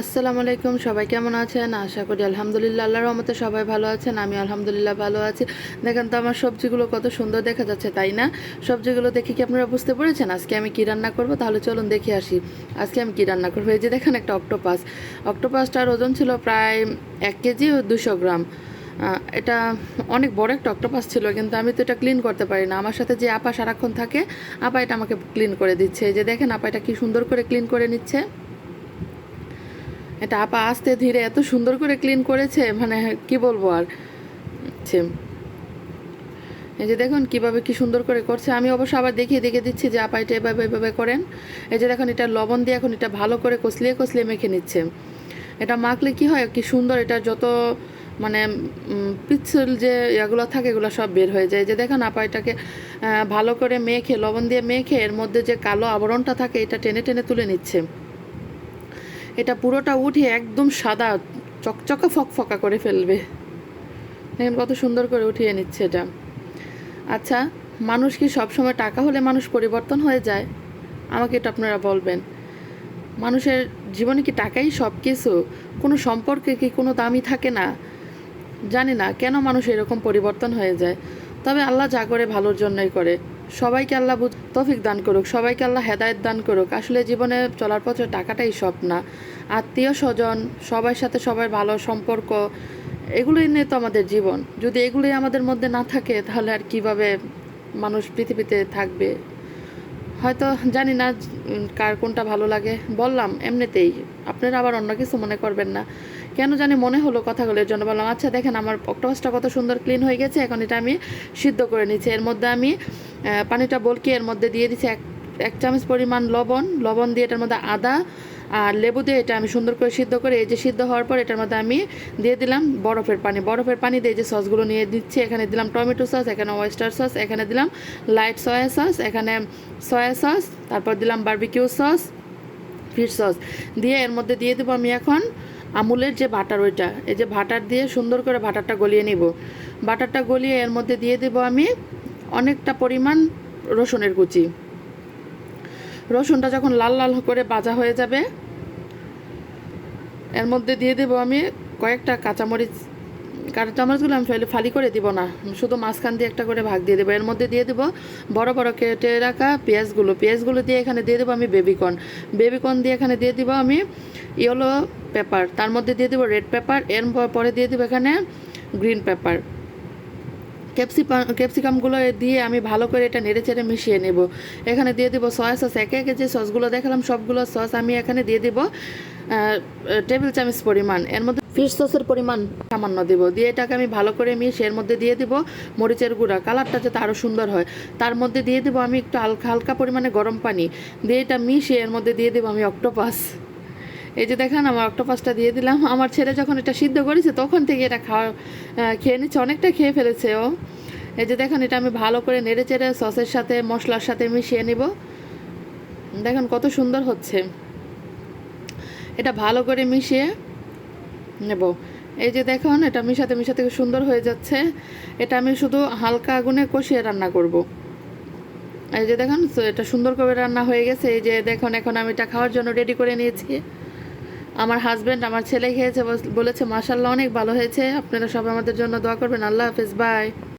আসসালামু আলাইকুম, সবাই কেমন আছেন? আশা করি আলহামদুলিল্লাহ আল্লাহর রহমতে সবাই ভালো আছেন। আমি আলহামদুলিল্লাহ ভালো আছি। দেখেন তো আমার সবজিগুলো কত সুন্দর দেখা যাচ্ছে, তাই না? সবজিগুলো দেখে কি আপনারা বুঝতে পেরেছেন আজকে আমি কি রান্না করব? তাহলে চলুন দেখে আসি আজকে আমি কি রান্না করবো। এই যে দেখেন একটা অক্টোপাসটার ওজন ছিল প্রায় 1 কেজি ও 200 গ্রাম। এটা অনেক বড় একটা অক্টোপাস ছিল, কিন্তু আমি তো এটা ক্লিন করতে পারি না। আমার সাথে যে আপা সারাক্ষণ থাকে, আপা এটা আমাকে ক্লিন করে দিচ্ছে। এই যে দেখেন আপা এটা কি সুন্দর করে ক্লিন করে নিচ্ছে। এটা আপা আস্তে ধীরে এত সুন্দর করে ক্লিন করেছে, মানে কি বলবো আর। এই যে দেখুন কিভাবে কি সুন্দর করে করছে। আমি অবশ্য আবার দেখিয়ে দেখে দিচ্ছি যে আপা এটা এভাবে এভাবে করেন। এই যে দেখুন এটা লবণ দিয়ে এখন এটা ভালো করে কষলিয়ে কষলিয়ে মেখে নিচ্ছে। এটা মাখলে কি হয়, কি সুন্দর এটা যত মানে পিচ্ছিল যে এগুলো থাকে এগুলো সব বের হয়ে যায়। যে দেখেন আপা এটাকে ভালো করে মেখে লবণ দিয়ে মেখে এর মধ্যে যে কালো আবরণটা থাকে এটা টেনে টেনে তুলে নিচ্ছে। এটা পুরোটা উঠিয়ে একদম সাদা চকচকা ফকফকা করে ফেলবে। দেখেন কত সুন্দর করে উঠিয়ে নিচ্ছে এটা। আচ্ছা, মানুষ কি সবসময় টাকা হলে মানুষ পরিবর্তন হয়ে যায়? আমাকে এটা আপনারা বলবেন। মানুষের জীবনে কি টাকাই সব কিছু? কোনো সম্পর্কে কি কোনো দামই থাকে না? জানি না কেন মানুষ এরকম পরিবর্তন হয়ে যায়। তবে আল্লাহ যা করে ভালোর জন্যই করে। সবাইকে আল্লাহ তৌফিক দান করুক, সবাইকে আল্লাহ হেদায়েত দান করুক। আসলে জীবনে চলার পথে টাকাটাই সব না। আত্মীয় স্বজন, সবার সাথে সবার ভালো সম্পর্ক, এগুলোই নিয়ে তো আমাদের জীবন। যদি এগুলোই আমাদের মধ্যে না থাকে তাহলে আর কিভাবে মানুষ পৃথিবীতে থাকবে? হয়তো জানি না কার কোনটা ভালো লাগে, বললাম এমনিতেই, আপনারা আবার অন্য কিছু মনে করবেন না। কেন জানি মনে হলো কথাগুলোর জন্য বললাম। আচ্ছা দেখেন আমার অক্টোপাসটা কত সুন্দর ক্লিন হয়ে গেছে। এখন এটা আমি সিদ্ধ করে নিচ্ছি। এর মধ্যে আমি পানিটা বলকি এর মধ্যে দিয়ে দিচ্ছি এক চামচ পরিমাণ লবণ দিয়ে এটার মধ্যে আদা আর লেবু দিয়ে এটা আমি সুন্দর করে সিদ্ধ করে, এই যে সিদ্ধ হওয়ার পর এটার মধ্যে আমি দিয়ে দিলাম বরফের পানি দিয়ে যে সসগুলো নিয়ে দিচ্ছি। এখানে দিলাম টমেটো সস, এখানে ওয়েস্টার সস, এখানে দিলাম লাইট সয়া সস, এখানে সয়া সস, তারপর দিলাম বারবিকিউ সস, ফিশ সস দিয়ে এর মধ্যে দিয়ে দেবো আমি এখন আমুলের যে বাটার, ওইটা এই যে বাটার দিয়ে সুন্দর করে বাটারটা গলিয়ে নিব। বাটারটা গলিয়ে এর মধ্যে দিয়ে দেবো আমি অনেকটা পরিমাণ রসুনের কুচি। রসুনটা যখন লাল লাল করে ভাজা হয়ে যাবে এর মধ্যে দিয়ে দেবো আমি কয়েকটা কাঁচামরিচগুলো আমি ফালি করে দিব না, শুধু মাঝখান দিয়ে একটা করে ভাগ দিয়ে দেবো। এর মধ্যে দিয়ে দেবো বড় বড় কেটে রাখা পেঁয়াজগুলো দিয়ে এখানে দিয়ে দেবো আমি বেবিকর্ন দিয়ে এখানে দিয়ে দিব আমি ইয়েলো পেপার, তার মধ্যে দিয়ে দেবো রেড পেপার, এর পরে দিয়ে দেবো এখানে গ্রিন পেপার। ক্যাপসিকামগুলো দিয়ে আমি ভালো করে এটা নেড়ে চেড়ে মিশিয়ে নেব। এখানে দিয়ে দেবো সয়া সস, একে একে যে সসগুলো দেখালাম সবগুলো সস আমি এখানে দিয়ে দেবো টেবিল চামচ পরিমাণ। এর মধ্যে ফিশ সসের পরিমাণ সামান্য দেব, দিয়ে এটাকে আমি ভালো করে মিশিয়ে এর মধ্যে দিয়ে দেব মরিচের গুঁড়া, কালারটা যাতে আরও সুন্দর হয়। তার মধ্যে দিয়ে দেবো আমি একটু হালকা হালকা পরিমাণে গরম পানি, দিয়ে এটা মিশিয়ে এর মধ্যে দিয়ে দেবো আমি অক্টোপাস। এই যে দেখেন আমার অক্টোপাসটা দিয়ে দিলাম। আমার ছেলে যখন এটা সিদ্ধ করেছে তখন থেকে এটা খেয়ে নিচ্ছে, অনেকটা খেয়ে ফেলেছে ও। এই যে দেখেন এটা আমি ভালো করে নেড়ে চেড়ে সসের সাথে মশলার সাথে মিশিয়ে নিব। দেখেন কত সুন্দর হচ্ছে। এটা ভালো করে মিশিয়ে নেব। এই যে দেখুন এটা মিশাতে মিশাতে সুন্দর হয়ে যাচ্ছে। এটা আমি শুধু হালকা আগুনে কষিয়ে রান্না করব। এই যে দেখুন এটা সুন্দর করে রান্না হয়ে গেছে। এই যে দেখুন এখন আমি এটা খাওয়ার জন্য রেডি করে নিয়েছি। আমার হাজব্যান্ড আমার ছেলে খেয়েছে, বলেছে মাশাআল্লাহ অনেক ভালো হয়েছে। আপনারা সবাই আমাদের জন্য দোয়া করবেন। আল্লাহ হাফেজ, বাই।